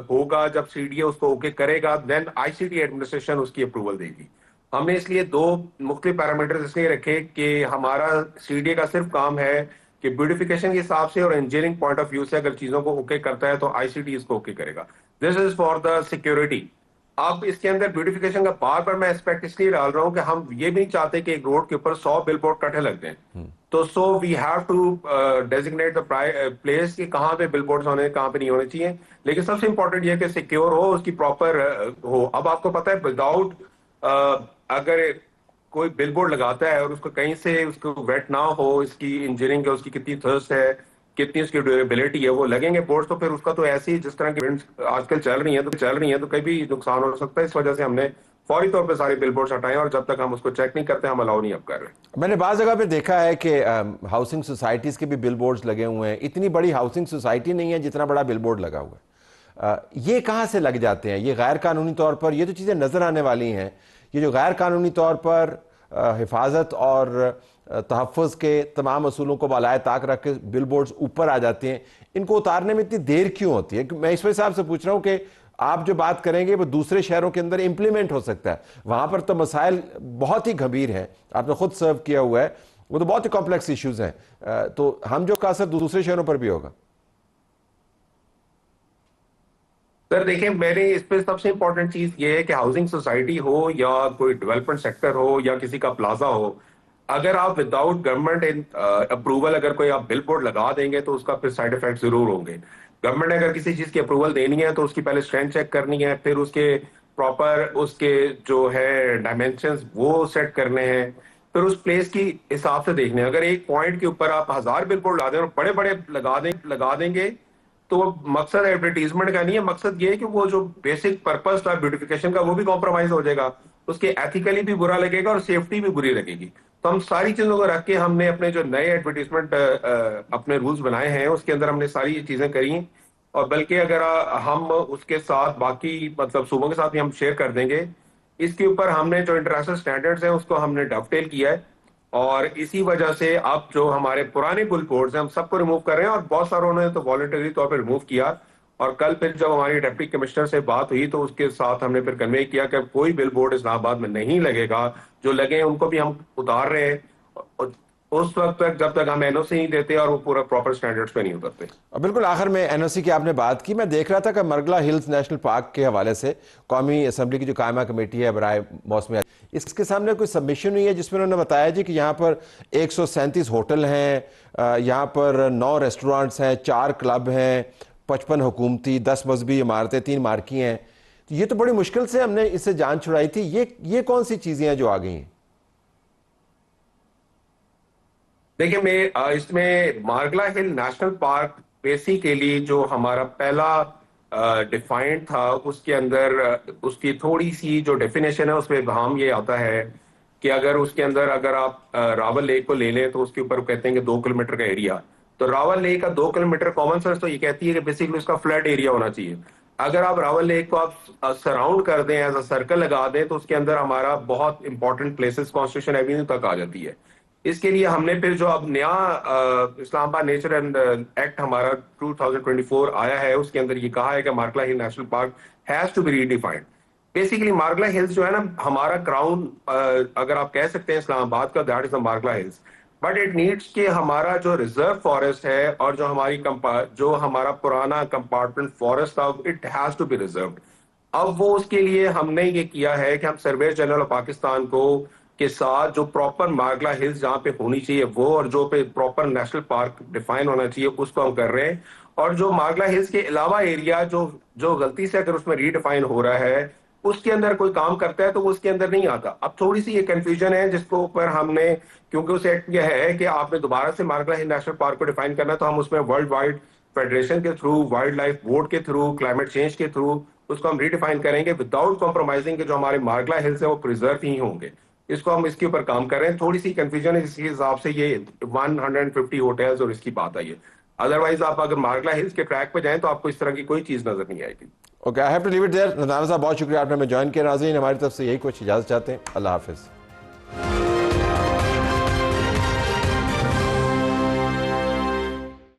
होगा। जब सीडीए उसको ओके करेगा, देन आईसीटी एडमिनिस्ट्रेशन उसकी अप्रूवल देगी। हमने इसलिए दो मुख्तलिफ पैरामीटर्स इसलिए रखे कि हमारा सीडीए का सिर्फ काम है कि ब्यूटिफिकेशन के हिसाब से और इंजीनियरिंग पॉइंट ऑफ व्यू से अगर चीजों को ओके करता है तो आईसीटी इसको ओके करेगा। This is for the security. अब इसके अंदर ब्यूटिफिकेशन का बार बार मैं एस्पेक्ट इसलिए डाल रहा हूं कि हम ये भी नहीं चाहते कि एक रोड के ऊपर 100 बिल बोर्ड इकट्ठे लग जाएं। तो so we have to designate the place कि कहाँ पे बिल बोर्ड होने, कहाँ पे नहीं होने चाहिए। लेकिन सबसे इंपॉर्टेंट ये है कि सिक्योर हो, उसकी प्रॉपर हो। अब आपको पता है विदाउट अगर कोई बिल बोर्ड लगाता है और उसको कहीं से उसको वेट ना हो, इसकी इंजीनियरिंग है, उसकी कितनी थर्स्ट है, कितनी उसकी ड्यूरेबिलिटी है, वो लगेंगे बोर्ड तो फिर उसका तो ऐसी जिस तरह की इवेंट्स आजकल चल रही हैं तो कहीं भी नुकसान हो सकता है। इस वजह से हमने फौरी तौर पे सारे बिल बोर्ड हटाए और जब तक हम उसको चेक नहीं करते हम अलाउ नहीं अब कर रहे। मैंने बाज़ जगह पे देखा है कि हाउसिंग सोसाइटीज़ के भी बिल बोर्ड्स लगे हुए हैं। इतनी बड़ी हाउसिंग सोसाइटी नहीं है जितना बड़ा बिल बोर्ड लगा हुआ है। ये कहाँ से लग जाते हैं? ये गैर कानूनी तौर पर, ये तो चीज़ें नज़र आने वाली हैं, ये जो गैर कानूनी तौर पर हिफाजत और तहफ़्फ़ुज़ के तमाम असूलों को बालाए ताक रख के बिल बोर्ड्स ऊपर आ जाते हैं, इनको उतारने में इतनी देर क्यों होती है? मैं इस वजह से आपसे पूछ रहा हूँ कि आप जो बात करेंगे वो दूसरे शहरों के अंदर इंप्लीमेंट हो सकता है, वहाँ पर तो मसाइल बहुत ही गंभीर हैं। आपने खुद सर्व किया हुआ है, वो तो बहुत ही कॉम्प्लेक्स इश्यूज़ हैं। तो हम जो का असर दूसरे शहरों पर भी होगा। सर देखिए, मेरे इस पे सबसे इंपॉर्टेंट चीज ये है कि हाउसिंग सोसाइटी हो या कोई डेवलपमेंट सेक्टर हो या किसी का प्लाजा हो, अगर आप विदाउट गवर्नमेंट अप्रूवल अगर कोई आप बिल बोर्ड लगा देंगे तो उसका फिर साइड इफेक्ट जरूर होंगे। गवर्नमेंट ने अगर किसी चीज की अप्रूवल देनी है तो उसकी पहले स्ट्रेंथ चेक करनी है, फिर उसके प्रॉपर उसके जो है डायमेंशंस वो सेट करने हैं, फिर उस प्लेस की हिसाब से देखने हैं। अगर एक पॉइंट के ऊपर आप 1000 बिल बोर्ड ला दें और बड़े बड़े लगा देंगे तो मकसद एडवर्टीजमेंट का नहीं है। मकसद ये है कि वो जो बेसिक पर्पस था ब्यूटिफिकेशन का वो भी कॉम्प्रोमाइज हो जाएगा, उसके एथिकली भी बुरा लगेगा और सेफ्टी भी बुरी लगेगी। तो हम सारी चीजों को रख के हमने अपने जो नए एडवर्टीजमेंट अपने रूल्स बनाए हैं उसके अंदर हमने सारी चीजें करी। और बल्कि अगर हम उसके साथ बाकी मतलब सूबों के साथ भी हम शेयर कर देंगे, इसके ऊपर हमने जो इंटरनेशनल स्टैंडर्ड्स हैं उसको हमने डबटेल किया है। और इसी वजह से अब जो हमारे पुराने बिल बोर्ड्स हैं हम सबको रिमूव कर रहे हैं, और बहुत सारों ने तो वॉलंटरी तौर पर रिमूव किया। और कल फिर जब हमारी डिप्टी कमिश्नर से बात हुई तो उसके साथ हमने फिर कन्वे किया कि कोई बिल बोर्ड इस्लामाबाद में नहीं लगेगा, जो लगे उनको भी हम उतार रहे हैं उस वक्त तक जब तक हम एनओसी नहीं देते और वो पूरा प्रॉपर स्टैंडर्ड्स पे नहीं उतरते। बिल्कुल आखिर में एनओसी की आपने बात की, मैं देख रहा था कि मरगला हिल्स नेशनल पार्क के हवाले से कौमी असम्बली की जो कायमा कमेटी है बराए मौसमी, इसके सामने कोई सबमिशन हुई है जिसमें उन्होंने बताया जी कि यहाँ पर 137 होटल हैं, यहाँ पर 9 रेस्टोरेंट्स हैं, 4 क्लब हैं, 55 हुकूमती, 10 मजहबी इमारतें, 3 मार्की हैं। तो ये तो बड़ी मुश्किल से हमने इससे जान छुड़ाई थी। ये कौन सी चीज़ें हैं जो आ गई हैं? देखिए, मैं इसमें Margalla hill national park basically जो हमारा पहला डिफाइंड था उसके अंदर उसकी थोड़ी सी जो डेफिनेशन है उसमें हम ये आता है कि अगर उसके अंदर अगर आप रावल लेक को ले लें तो उसके ऊपर कहते हैं कि 2 किलोमीटर का एरिया, तो रावल लेक का 2 किलोमीटर कॉमन सेंस तो ये कहती है कि बेसिकली उसका फ्लैट एरिया होना चाहिए। अगर आप रावल लेक को आप सराउंड कर दें, एज अ सर्कल लगा दें, तो उसके अंदर हमारा बहुत इंपॉर्टेंट प्लेसेस कॉन्स्टिट्यूशन एवेन्यू तक आ जाती है। इसके लिए हमने फिर जो अब नया इस्लामाबाद नेचर एंड एक्ट हमारा 2024 आया है उसके अंदर ये कहा है कि Margalla hill national park has to be redefined. Basically Margalla hills जो है ना हमारा क्राउन अगर आप कह सकते हैं इस्लामाबाद का, that is the Margalla hills, but it needs कि हमारा जो रिजर्व फॉरेस्ट है और जो हमारा पुराना कंपार्टमेंट फॉरेस्ट था, it has to be reserved. अब वो उसके लिए हमने ये किया है कि हम सर्वे जनरल ऑफ पाकिस्तान को के साथ जो प्रॉपर मार्गला हिल्स जहाँ पे होनी चाहिए वो, और जो पे प्रॉपर नेशनल पार्क डिफाइन होना चाहिए उसको हम कर रहे हैं। और जो मार्गला हिल्स के अलावा एरिया जो जो गलती से अगर उसमें रीडिफाइन हो रहा है उसके अंदर कोई काम करता है तो वो उसके अंदर नहीं आता। अब थोड़ी सी ये कंफ्यूजन है जिसको ऊपर हमने, क्योंकि उस एक्ट यह है कि आपने दोबारा से मार्गला हिल नेशनल पार्क को डिफाइन करना, तो हम उसमें वर्ल्ड वाइड फेडरेशन के थ्रू, वाइल्ड लाइफ बोर्ड के थ्रू, क्लाइमेट चेंज के थ्रू उसको हम रीडिफाइन करेंगे विदाउट कॉम्प्रोमाइजिंग के जो हमारे मार्गला हिल्स है वो प्रिजर्व ही होंगे। इसको हम इसके ऊपर काम कर रहे हैं। थोड़ी सी कंफ्यूजन है, इसके हिसाब से ये 150 होटल्स और इसकी बात आई है। अदरवाइज आप अगर मार्गला हिल्स के ट्रैक पे जाएं तो आपको इस तरह की कोई चीज नजर नहीं आएगी। Okay, I have to leave it there. नजराना साहब बहुत शुक्रिया, आपने हमें ज्वाइन किया। नाज़रीन, हमारी तरफ से यही कुछ इजाजत चाहते हैं। अल्लाह हाफिज।